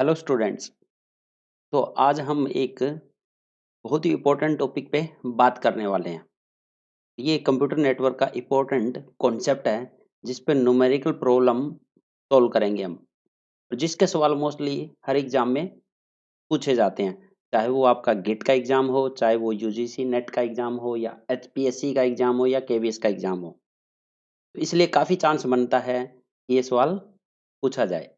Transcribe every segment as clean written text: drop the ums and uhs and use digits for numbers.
Hello students. तो आज हम एक बहुत ही इम्पोर्टेंट टॉपिक पे बात करने वाले हैं। ये कंप्यूटर नेटवर्क का इम्पोर्टेंट कॉन्सेप्ट है जिस पे न्यूमेरिकल प्रॉब्लम सॉल्व करेंगे हम। और जिसके सवाल मोस्टली हर एग्जाम में पूछे जाते हैं, चाहे वो आपका गेट का एग्जाम हो, चाहे वो यूजीसी नेट का एग्जाम हो, या एचपीएससी का एग्जाम हो, या केवीएस का एग्जाम हो। तो इसलिए काफ़ी चांस बनता है कि ये सवाल पूछा जाए।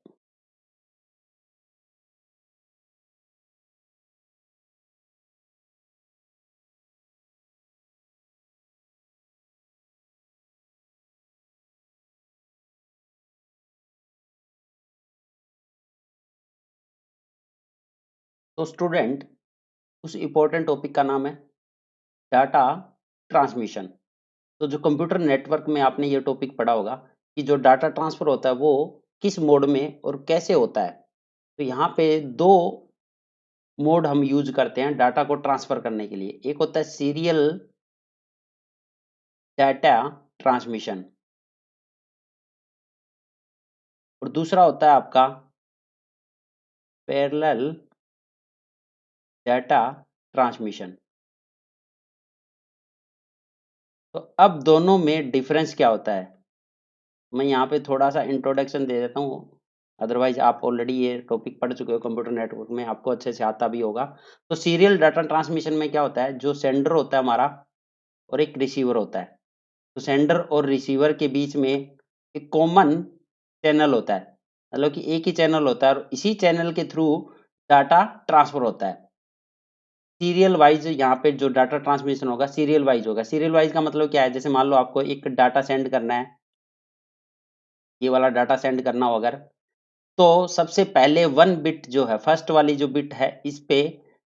तो स्टूडेंट, उस इम्पोर्टेंट टॉपिक का नाम है डाटा ट्रांसमिशन। तो जो कंप्यूटर नेटवर्क में आपने ये टॉपिक पढ़ा होगा कि जो डाटा ट्रांसफर होता है वो किस मोड में और कैसे होता है। तो यहाँ पे दो मोड हम यूज करते हैं डाटा को ट्रांसफर करने के लिए। एक होता है सीरियल डाटा ट्रांसमिशन, और दूसरा होता है आपका पैरेलल डाटा ट्रांसमिशन। तो अब दोनों में डिफरेंस क्या होता है, मैं यहाँ पे थोड़ा सा इंट्रोडक्शन दे देता हूँ। अदरवाइज आप ऑलरेडी ये टॉपिक पढ़ चुके हो कंप्यूटर नेटवर्क में, आपको अच्छे से आता भी होगा। तो सीरियल डाटा ट्रांसमिशन में क्या होता है, जो सेंडर होता है हमारा और एक रिसीवर होता है। तो सेंडर और रिसीवर के बीच में एक कॉमन चैनल होता है, मतलब कि एक ही चैनल होता है और इसी चैनल के थ्रू डाटा ट्रांसफर होता है। सीरियल वाइज यहाँ पे जो डाटा ट्रांसमिशन होगा सीरियल वाइज होगा। सीरियल वाइज का मतलब क्या है, जैसे मान लो आपको एक डाटा सेंड करना है, ये वाला डाटा सेंड करना हो अगर, तो सबसे पहले 1 बिट जो है, फर्स्ट वाली जो बिट है इस पे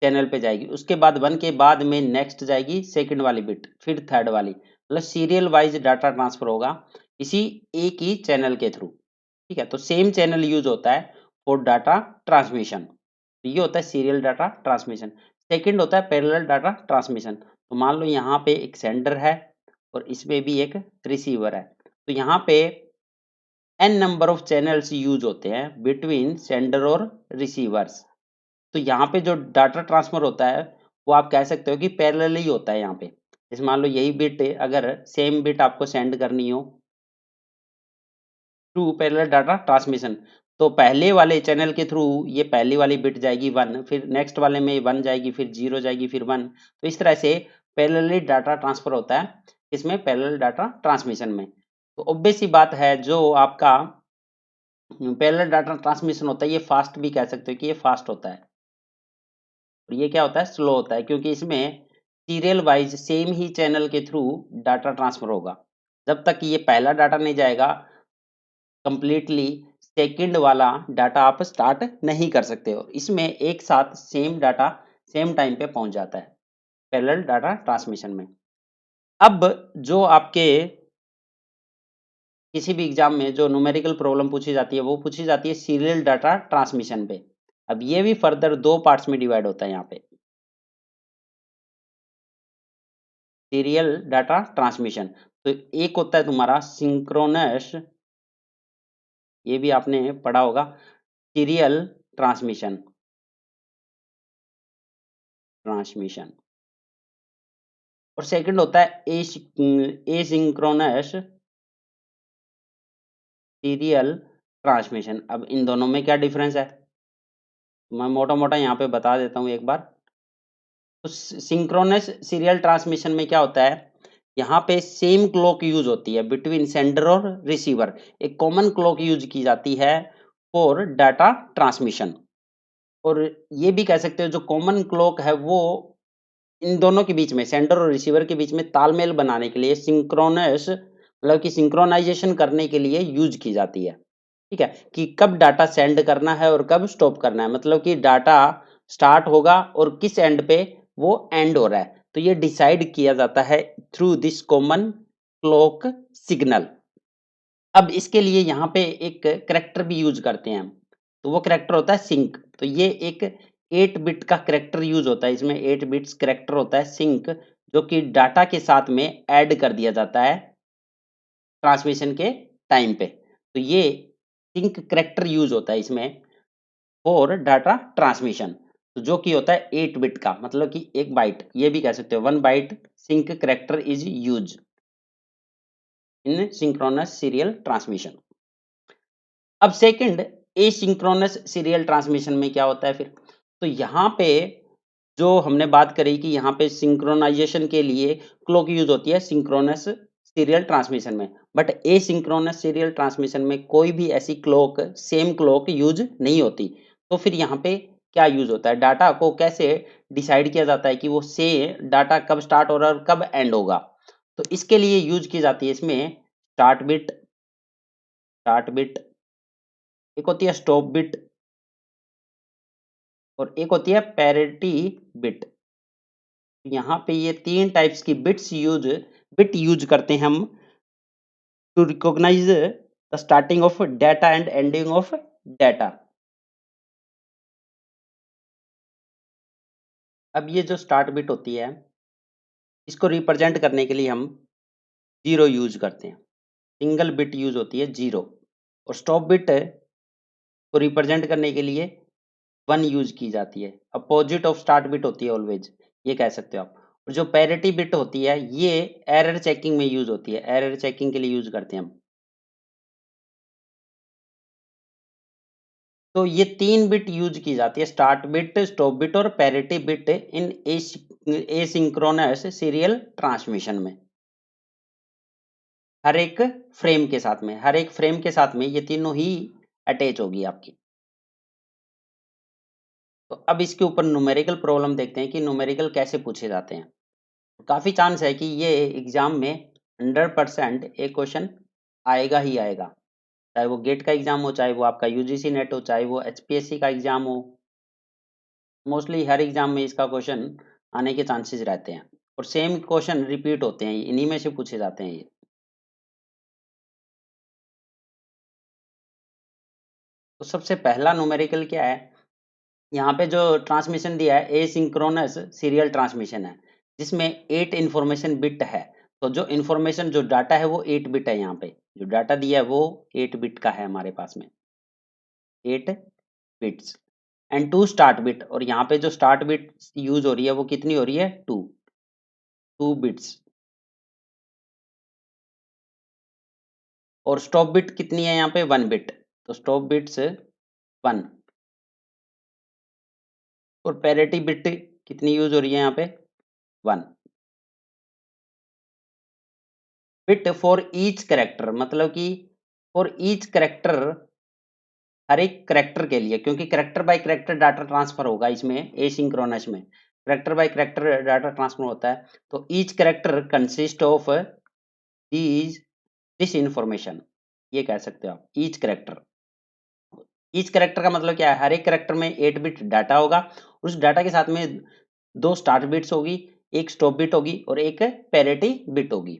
चैनल पे जाएगी। उसके बाद 1 के बाद में नेक्स्ट जाएगी सेकंड वाली बिट, फिर थर्ड वाली। मतलब सीरियल वाइज डाटा ट्रांसफर होगा इसी एक ही चैनल के थ्रू। ठीक है, तो सेम चैनल यूज होता है फॉर डाटा ट्रांसमिशन। तो ये होता है सीरियल डाटा ट्रांसमिशन। सेकंड होता है पैरेलल डाटा ट्रांसमिशन। तो मान लो यहाँ पे एक सेंडर है और इसमें भी एक रिसीवर है। तो यहाँ पे n number of channels use होते हैं बिटवीन सेंडर और रिसीवर्स। तो यहाँ पे जो डाटा ट्रांसफर होता है वो आप कह सकते हो कि पैरेलल ही होता है यहाँ पे। जैसे मान लो यही बिट, अगर सेम बिट आपको सेंड करनी हो थ्रू पैरेलल डाटा ट्रांसमिशन, तो पहले वाले चैनल के थ्रू ये पहली वाली बिट जाएगी 1, फिर नेक्स्ट वाले में 1 जाएगी, फिर 0 जाएगी, फिर 1। तो इस तरह से पैरेलली डाटा ट्रांसफर होता है इसमें, पैरेलल डाटा ट्रांसमिशन में। तो ऑब्वियस सी बात है, जो आपका पैरेलल डाटा ट्रांसमिशन होता है ये फास्ट भी कह सकते हो कि ये फास्ट होता है, और ये क्या होता है, स्लो होता है, क्योंकि इसमें सीरियल वाइज सेम ही चैनल के थ्रू डाटा ट्रांसफर होगा। जब तक ये पहला डाटा नहीं जाएगा कंप्लीटली, सेकंड वाला डाटा आप स्टार्ट नहीं कर सकते हो। इसमें एक साथ सेम डाटा सेम टाइम पे पहुंच जाता है पैरेलल डाटा ट्रांसमिशन में। अब जो आपके किसी भी एग्जाम में जो न्यूमेरिकल प्रॉब्लम पूछी जाती है वो पूछी जाती है सीरियल डाटा ट्रांसमिशन पे। अब ये भी फर्दर दो पार्ट्स में डिवाइड होता है यहाँ पे, सीरियल डाटा ट्रांसमिशन। तो एक होता है तुम्हारा सिंक्रोनस, ये भी आपने पढ़ा होगा, सीरियल ट्रांसमिशन ट्रांसमिशन। और सेकंड होता है एसिंक्रोनस सीरियल ट्रांसमिशन। अब इन दोनों में क्या डिफरेंस है, मैं मोटा मोटा यहाँ पे बता देता हूँ एक बार। तो सिंक्रोनस सीरियल ट्रांसमिशन में क्या होता है, यहाँ पे सेम क्लॉक यूज होती है बिटवीन सेंडर और रिसीवर। एक कॉमन क्लॉक यूज की जाती है फॉर डाटा ट्रांसमिशन। और ये भी कह सकते हो जो कॉमन क्लॉक है वो इन दोनों के बीच में, सेंडर और रिसीवर के बीच में तालमेल बनाने के लिए, सिंक्रोनस मतलब कि सिंक्रोनाइजेशन करने के लिए यूज की जाती है। ठीक है, कि कब डाटा सेंड करना है और कब स्टॉप करना है, मतलब कि डाटा स्टार्ट होगा और किस एंड पे वो एंड हो रहा है। तो ये डिसाइड किया जाता है through this common clock signal. अब इसके लिए यहाँ पे एक करेक्टर भी यूज करते हैं हम, तो वो करेक्टर होता है सिंक। तो ये एक 8 बिट का करेक्टर यूज होता है, इसमें 8 बिट्स करेक्टर होता है सिंक, जो कि डाटा के साथ में ऐड कर दिया जाता है ट्रांसमिशन के टाइम पे। तो ये सिंक करेक्टर यूज होता है इसमें। फॉर डाटा ट्रांसमिशन, तो जो कि होता है 8 बिट का, मतलब कि 1 बाइट, ये भी कह सकते हो 1 byte sync character is use in synchronous serial transmission. अब सेकंड एसिंक्रोनस सीरियल ट्रांसमिशन में क्या होता है फिर, तो यहाँ पे जो हमने बात करी कि यहाँ पे सिंक्रोनाइजेशन के लिए क्लॉक यूज होती है सिंक्रोनस सीरियल ट्रांसमिशन में, बट एसिंक्रोनस सीरियल ट्रांसमिशन में कोई भी ऐसी क्लॉक सेम क्लॉक यूज नहीं होती। तो फिर यहाँ पे क्या यूज होता है, डाटा को कैसे डिसाइड किया जाता है कि वो से डाटा कब स्टार्ट हो रहा है और कब एंड होगा, तो इसके लिए यूज की जाती है इसमें स्टार्ट बिट, एक होती है स्टॉप बिट और एक होती है पैरिटी बिट। यहाँ पे ये 3 टाइप्स की बिट यूज करते हैं हम to recognise the starting of data and ending of data. अब ये जो स्टार्ट बिट होती है, इसको रिप्रेजेंट करने के लिए हम 0 यूज करते हैं, सिंगल बिट यूज होती है 0, और स्टॉप बिट को रिप्रेजेंट करने के लिए 1 यूज की जाती है, अपोजिट ऑफ स्टार्ट बिट होती है ऑलवेज, ये कह सकते हो आप। और जो पैरिटी बिट होती है ये एरर चेकिंग में यूज होती है, एरर चेकिंग के लिए यूज करते हैं हम। तो ये 3 बिट यूज की जाती है, स्टार्ट बिट, स्टॉप बिट और पैरिटी बिट इन एसिंक्रोनस सीरियल ट्रांसमिशन में। हर एक फ्रेम के साथ में, हर एक फ्रेम के साथ में ये तीनों ही अटैच होगी आपकी। तो अब इसके ऊपर न्यूमेरिकल प्रॉब्लम देखते हैं कि न्यूमेरिकल कैसे पूछे जाते हैं। काफी चांस है कि ये एग्जाम में 100% एक क्वेश्चन आएगा ही आएगा, चाहे वो गेट का एग्जाम हो, चाहे वो आपका यूजीसी नेट हो, चाहे वो एचपीएससी का एग्जाम हो, मोस्टली हर एग्जाम में इसका क्वेश्चन आने के चांसेस रहते हैं और सेम क्वेश्चन रिपीट होते हैं, इन्हीं में से पूछे जाते हैं ये। तो सबसे पहला न्यूमेरिकल क्या है, यहाँ पे जो ट्रांसमिशन दिया है एसिंक्रोनस सीरियल ट्रांसमिशन है, जिसमें 8 इंफॉर्मेशन बिट है। तो जो इंफॉर्मेशन जो डाटा है वो 8 बिट है, यहाँ पे जो डाटा दिया है वो 8 बिट का है हमारे पास में, 8 बिट्स एंड 2 स्टार्ट बिट, और यहाँ पे जो स्टार्ट बिट यूज हो रही है वो कितनी हो रही है, 2 बिट्स, और स्टॉप बिट कितनी है यहाँ पे 1 बिट, तो स्टॉप बिट्स 1, और पैरिटी बिट कितनी यूज हो रही है यहाँ पे 1 बिट फॉर ईच करेक्टर, मतलब कि फॉर ईच करेक्टर, हर एक करेक्टर के लिए, क्योंकि character by character data transfer होगा इसमें एसिंक्रोनस में, character by character data transfer होता है। तो each character consist of these this information, ये कह सकते हो आप ईच करेक्टर। ईच करेक्टर का मतलब क्या है, हर एक करेक्टर में 8 बिट डाटा होगा, उस डाटा के साथ में 2 स्टार्ट बिट्स होगी, एक स्टॉप बिट होगी और एक पैरिटी बिट होगी।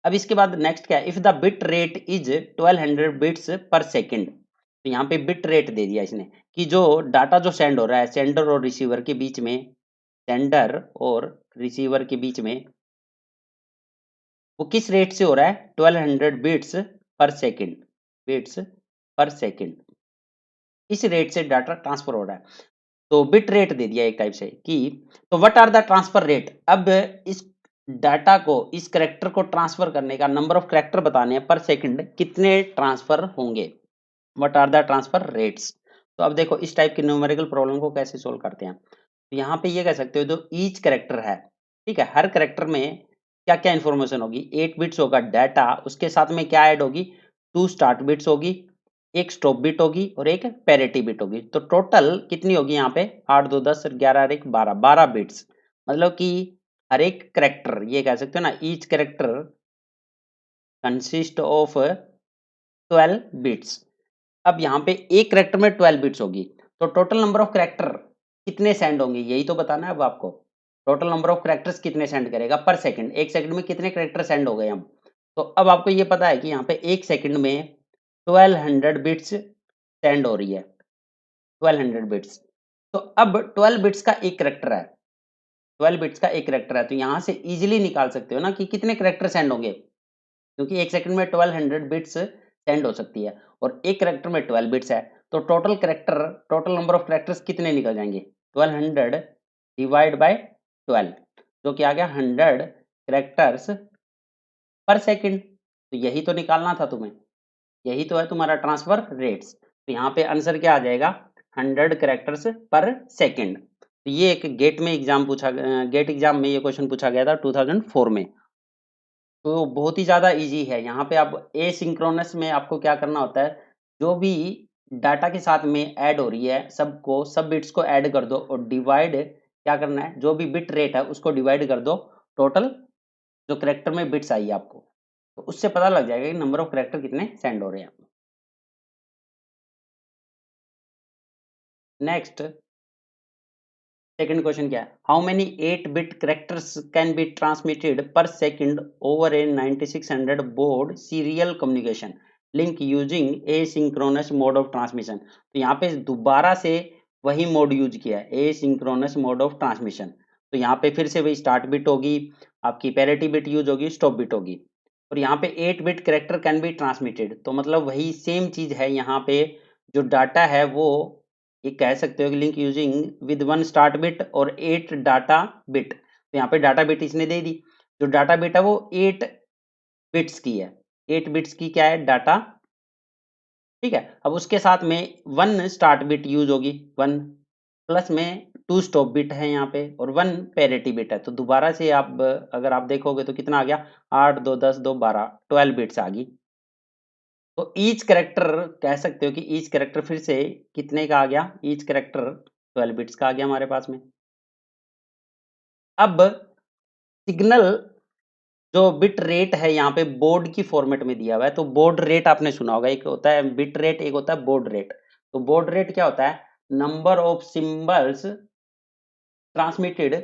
अब इसके बाद नेक्स्ट क्या है, if the bit rate is 1200 bits पर सेकंड, तो यहाँ पे बिट रेट दे दिया इसने कि जो डाटा जो सेंड हो रहा है सेंडर और रिसीवर के बीच में, सेंडर और रिसीवर के बीच में वो किस रेट से हो रहा है, 1200 बिट्स पर सेकंड, बिट्स पर सेकंड, इस रेट से डाटा ट्रांसफर हो रहा है। तो बिट रेट दे दिया एक टाइप से कि, तो what are the transfer rate, अब इस डाटा को, इस करेक्टर को ट्रांसफर करने का नंबर ऑफ करेक्टर बताने हैं पर सेकंड कितने ट्रांसफर होंगे, what are the transfer rates. तो अब देखो इस टाइप के न्यूमेरिकल प्रॉब्लम को कैसे सोल्व करते हैं, तो यहाँ पे ये कह सकते हो जो ईच करेक्टर है, ठीक है, हर करेक्टर में क्या क्या इन्फॉर्मेशन होगी, 8 बिट्स होगा डाटा, उसके साथ में क्या ऐड होगी, 2 स्टार्ट बिट्स होगी, एक स्टॉप बिट होगी और एक पैरिटी बिट होगी। तो टोटल कितनी होगी यहाँ पे 8 2 10 11 और 1 12, 12 बिट्स, मतलब कि हर एक करेक्टर, ये कह सकते हो ना, each character consist of 12 bits. अब यहाँ पे एक करेक्टर में 12 बिट्स होगी, तो टोटल नंबर ऑफ करेक्टर कितने सेंड होंगे यही तो बताना है अब आपको, टोटल नंबर ऑफ करेक्टर्स कितने सेंड करेगा पर सेकंड, एक सेकंड में कितने करेक्टर सेंड हो गए हम। तो अब आपको ये पता है कि यहाँ पे एक सेकंड में 1200 बिट्स सेंड हो रही है, 1200 बिट्स। तो अब 12 बिट्स का एक करेक्टर है, 12 बिट्स का एक करेक्टर है, तो यहाँ से इजीली निकाल सकते हो ना कि कितने करेक्टर सेंड होंगे, क्योंकि एक सेकंड में 1200 बिट्स सेंड हो सकती है और एक करेक्टर में 12 बिट्स है, तो टोटल नंबर ऑफ कैरेक्टर्स कितने निकल जाएंगे? 1200 डिवाइड बाय 12, जो कि आ गया 100 कैरेक्टर्स पर सेकंड। तो यही तो निकालना था तुम्हें, यही तो है तुम्हारा ट्रांसफर रेट्स। तो यहाँ पे आंसर क्या आ जाएगा? 100 कैरेक्टर्स पर सेकंड। तो ये एक गेट एग्जाम में ये क्वेश्चन पूछा गया था 2004 में। तो बहुत ही ज़्यादा ईज़ी है। यहाँ पे आप एसिंक्रोनस में आपको क्या करना होता है, जो भी डाटा के साथ में ऐड हो रही है सब बिट्स को ऐड कर दो और डिवाइड क्या करना है, जो भी बिट रेट है उसको डिवाइड कर दो टोटल जो कैरेक्टर में बिट्स आई है आपको, तो उससे पता लग जाएगा कि नंबर ऑफ कैरेक्टर कितने सेंड हो रहे हैं। नेक्स्ट सेकंड क्वेश्चन क्या है, how many 8 bit characters can be transmitted per second over a 9600 baud serial communication link using asynchronous mode of transmission. तो यहाँ पे दोबारा से वही मोड यूज किया है, एसिंक्रोनस मोड ऑफ ट्रांसमिशन। तो यहाँ पे फिर से वही स्टार्ट बिट होगी, आपकी पैरिटी बिट यूज होगी, स्टॉप बिट होगी, और यहाँ पे 8 bit character can be transmitted. तो मतलब वही सेम चीज है, यहाँ पे जो डाटा है वो ये कह सकते हो कि link using with 1 start bit और 8 डाटा बिट। तो यहाँ पे डाटा बिट इसने दे दी, जो डाटा बिट है वो 8 बिट्स की है, 8 बिट्स की क्या है डाटा, ठीक है। अब उसके साथ में 1 स्टार्ट बिट यूज होगी, 1 प्लस में 2 स्टॉप बिट है यहाँ पे और 1 पैरिटी बिट है। तो दोबारा से आप अगर आप देखोगे तो कितना आ गया, 8 2 10 2 12, 12 बिट्स आ गई। तो ईच कैरेक्टर कह सकते हो कि ईच कैरेक्टर फिर से कितने का आ गया, ईच कैरेक्टर 12 बिट्स का आ गया हमारे पास में। अब सिग्नल जो बिट रेट है यहाँ पे बोर्ड की फॉर्मेट में दिया हुआ है, तो बोर्ड रेट आपने सुना होगा, एक होता है बिट रेट, एक होता है बोर्ड रेट। तो बोर्ड रेट क्या होता है, number of symbols transmitted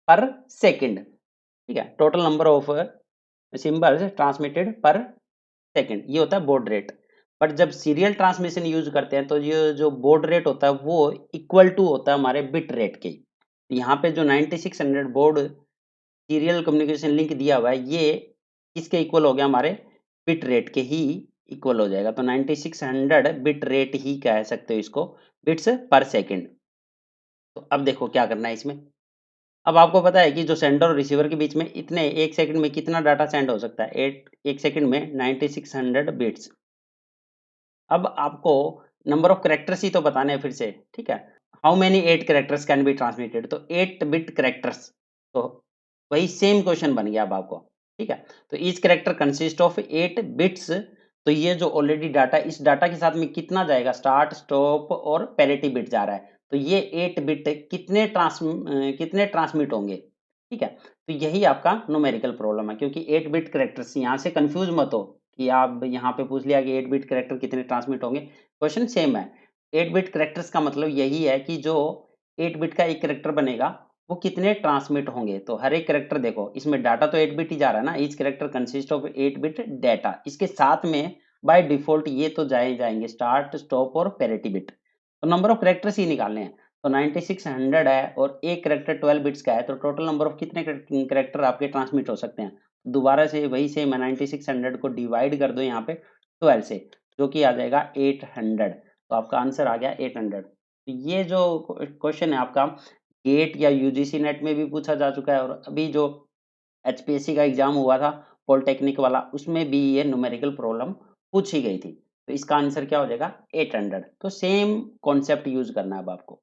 per second, ठीक है, total number of symbols transmitted per second, ये होता है बोर्ड रेट। बट जब सीरियल ट्रांसमिशन यूज करते हैं तो ये जो बोर्ड रेट होता है वो इक्वल टू होता है हमारे बिट रेट के। यहाँ पे जो 9600 बोर्ड सीरियल कम्युनिकेशन लिंक दिया हुआ है ये किसके इक्वल हो गया, हमारे बिट रेट के ही इक्वल हो जाएगा। तो 9600 बिट रेट ही कह सकते हो इसको, बिट्स पर सेकंड। तो अब देखो क्या करना है इसमें। अब आपको पता है कि जो सेंडर और रिसीवर के बीच में इतने एक सेकंड में कितना डाटा सेंड हो सकता है, एक सेकंड में 9600 बिट्स। अब आपको नंबर ऑफ कैरेक्टर्स ही तो बताने हैं फिर से, ठीक है। How many 8 characters can be transmitted, तो 8 बिट कैरेक्टर्स, तो वही सेम क्वेश्चन बन गया अब आपको, ठीक है। तो each character consist of 8 bits. तो ये जो ऑलरेडी डाटा, इस डाटा के साथ में कितना जाएगा, स्टार्ट स्टॉप और पैरिटी बिट जा रहा है, तो ये 8 बिट कितने ट्रांसमिट होंगे, ठीक है। तो यही आपका न्यूमेरिकल प्रॉब्लम है, क्योंकि 8 बिट कैरेक्टर्स, यहाँ से कंफ्यूज मत हो कि आप यहाँ पे पूछ लिया कि 8 बिट कैरेक्टर कितने ट्रांसमिट होंगे, क्वेश्चन सेम है। 8 बिट कैरेक्टर्स का मतलब यही है कि जो 8 बिट का एक कैरेक्टर बनेगा वो कितने ट्रांसमिट होंगे। तो हर एक कैरेक्टर देखो, इसमें डाटा तो 8 बिट ही जा रहा है ना, each character consist of 8 bit data, इसके साथ में बाय डिफॉल्ट ये तो जाएंगे स्टार्ट स्टॉप और पैरिटी बिट। तो नंबर ऑफ कैरेक्टर्स ही निकालने हैं। तो 9600 है और एक कैरेक्टर 12 बिट्स का है, तो टोटल नंबर ऑफ कितने कैरेक्टर आपके ट्रांसमिट हो सकते हैं। दोबारा से वही सेम 9600 को डिवाइड कर दो यहाँ पे 12 से, जो कि आ जाएगा 800। तो आपका आंसर आ गया 800। तो ये जो क्वेश्चन है आपका गेट या यूजीसी नेट में भी पूछा जा चुका है, और अभी जो एचपीएससी का एग्जाम हुआ था पॉलिटेक्निक वाला, उसमें भी ये न्यूमेरिकल प्रॉब्लम पूछी गई थी। तो इसका आंसर क्या हो जाएगा, 800। तो सेम कॉन्सेप्ट यूज करना है अब आपको।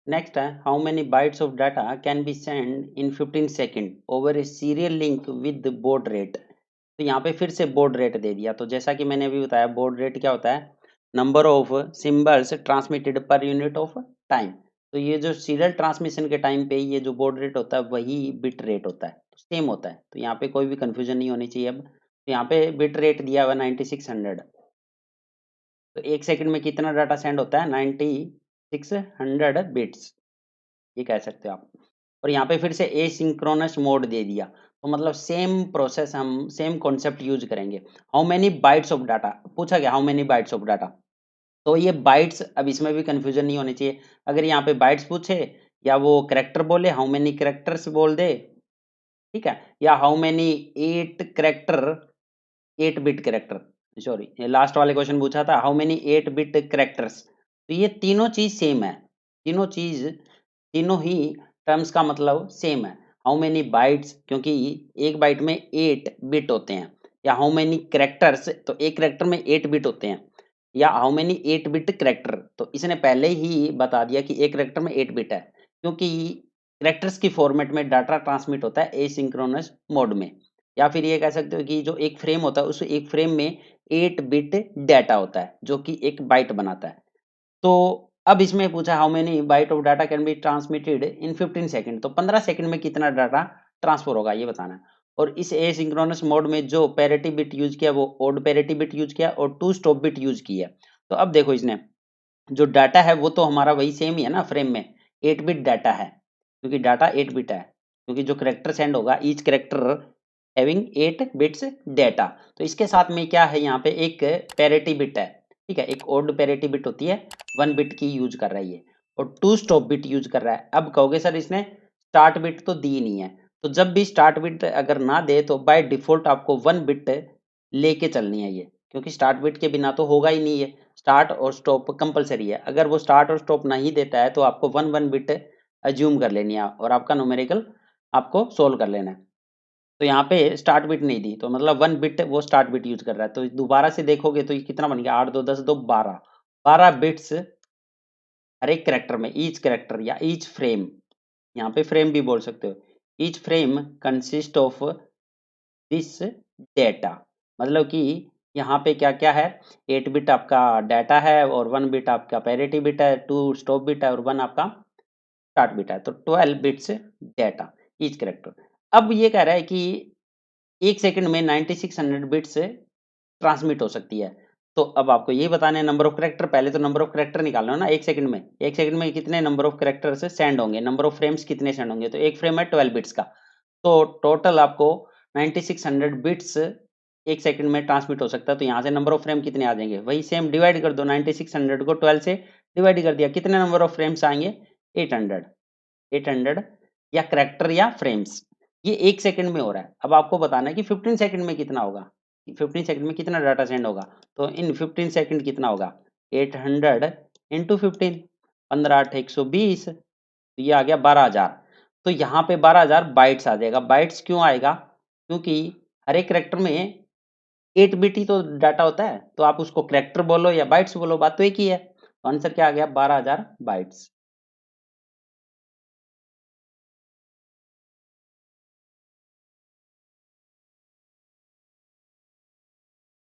नेक्स्ट है, how many bytes of data can be send in 15 second over A serial link with board rate. तो यहाँ पे फिर से बोर्ड रेट दे दिया। तो जैसा कि मैंने अभी बताया, बोर्ड रेट क्या होता है, number of symbols transmitted per unit of time. तो ये जो सीरियल ट्रांसमिशन के टाइम पे ये जो बोर्ड रेट होता है वही बिट रेट होता है, तो सेम होता है। तो यहाँ पे कोई भी कंफ्यूजन नहीं होनी चाहिए। अब तो यहाँ पे बिट रेट दिया हुआ 9600, तो एक सेकंड में कितना डाटा सेंड होता है, 9600 बिट्स, ये कह सकते हो आप। और यहाँ पे फिर से एसिंक्रोनस मोड दे दिया, तो मतलब सेम प्रोसेस, हम सेम कॉन्सेप्ट यूज करेंगे। How many bytes of data पूछा गया, how many bytes of data, तो ये बाइट्स, अब इसमें भी कंफ्यूजन नहीं होनी चाहिए। अगर यहाँ पे बाइट्स पूछे या वो कैरेक्टर बोले, हाउ मेनी कैरेक्टर्स बोल दे, ठीक है, या how many 8 character, 8 bit character, sorry ये लास्ट वाले क्वेश्चन पूछा था, हाउ मेनी 8 बिट कैरेक्टर्स। तो ये तीनों चीज सेम है, तीनों चीज, तीनों ही टर्म्स का मतलब सेम है। हाउ मेनी बाइट्स, क्योंकि एक बाइट में 8 बिट होते हैं, या हाउ मेनी कैरेक्टर्स, तो एक कैरेक्टर में 8 बिट होते हैं, या हाउ मेनी 8 बिट कैरेक्टर, तो इसने पहले ही बता दिया कि एक कैरेक्टर में 8 बिट है, क्योंकि कैरेक्टर्स की फॉर्मेट में डाटा ट्रांसमिट होता है एसिंक्रोनस मोड में। या फिर ये कह सकते हो कि जो एक फ्रेम होता है, उस एक फ्रेम में 8 बिट डाटा होता है, जो कि एक बाइट बनाता है। तो अब इसमें पूछा how many byte of data can be transmitted in 15 second, तो 15 सेकंड में कितना डाटा ट्रांसफर होगा ये बताना है। और इस एसिंक्रोनस मोड में जो पैरिटी बिट यूज किया वो ओड पैरिटी बिट यूज किया और टू स्टॉप बिट यूज किया। तो अब देखो इसने जो डाटा है वो तो हमारा वही सेम ही है ना, फ्रेम में 8 बिट डाटा है, क्योंकि डाटा 8 बिट है, क्योंकि जो कैरेक्टर सेंड होगा each character having 8 bits data. तो इसके साथ में क्या है, यहाँ पे एक पैरिटी बिट है, ठीक है, एक ओड पैरिटी बिट होती है, 1 बिट की यूज कर रहा है ये, और टू स्टॉप बिट यूज कर रहा है। अब कहोगे सर इसने स्टार्ट बिट तो दी नहीं है, तो जब भी स्टार्ट बिट अगर ना दे तो बाय डिफॉल्ट आपको 1 बिट लेके चलनी है ये, क्योंकि स्टार्ट बिट के बिना तो होगा ही नहीं ये, स्टार्ट और स्टॉप कंपलसरी है। अगर वो स्टार्ट और स्टॉप नहीं देता है तो आपको 1 बिट अज्यूम कर लेनी है और आपका न्यूमेरिकल आपको सोल्व कर लेना है। तो यहाँ पे स्टार्ट बिट नहीं दी, तो मतलब 1 बिट वो स्टार्ट बिट यूज कर रहा है। तो दोबारा से देखोगे तो ये कितना बन गया, 8 2 10 2 12, 12 बिट्स हर एक कैरेक्टर में, ईच कैरेक्टर या ईच फ्रेम, यहाँ पे फ्रेम भी बोल सकते हो, each frame consist of this data, मतलब कि यहाँ पे क्या क्या है, 8 बिट आपका डाटा है और 1 बिट आपका पैरिटी बिट है, 2 स्टॉप बिट है और 1 आपका स्टार्ट बिट है, तो 12 बिट्स डाटा ईच कैरेक्टर। अब ये कह रहा है कि 1 सेकंड में 9600 बिट्स ट्रांसमिट हो सकती है। तो अब आपको यही बताना है नंबर ऑफ कैरेक्टर, पहले तो नंबर ऑफ कैरेक्टर निकालना है ना, 1 सेकंड में, 1 सेकंड में कितने नंबर ऑफ कैरेक्टर से सेंड होंगे, नंबर ऑफ फ्रेम्स कितने सेंड होंगे, तो एक फ्रेम है 12 बिट्स का, तो टोटल आपको 9600 बिट्स 1 सेकंड में ट्रांसमिट हो सकता है। तो यहाँ से नंबर ऑफ फ्रेम कितने आ जाएंगे, वही सेम डिवाइड कर दो, 9600 को 12 से डिवाइड कर दिया, कितने नंबर ऑफ फ्रेम्स आएंगे, 800, 800 या कैरेक्टर या फ्रेम्स, ये 1 सेकंड में हो रहा है। अब आपको बताना है कि 15 सेकंड में कितना होगा, 15 सेकंड में कितना डाटा सेंड होगा, तो इन 15 सेकंड कितना होगा, 800 इंटू 15, 15 8 120, तो ये आ गया 12,000। तो यहाँ पे 12,000 बाइट्स आ जाएगा। बाइट्स क्यों आएगा, क्योंकि हर एक कैरेक्टर में 8 बिट ही तो डाटा होता है, तो आप उसको कैरेक्टर बोलो या बाइट्स बोलो, बात तो एक ही है। तो आंसर क्या आ गया, 12,000 बाइट्स।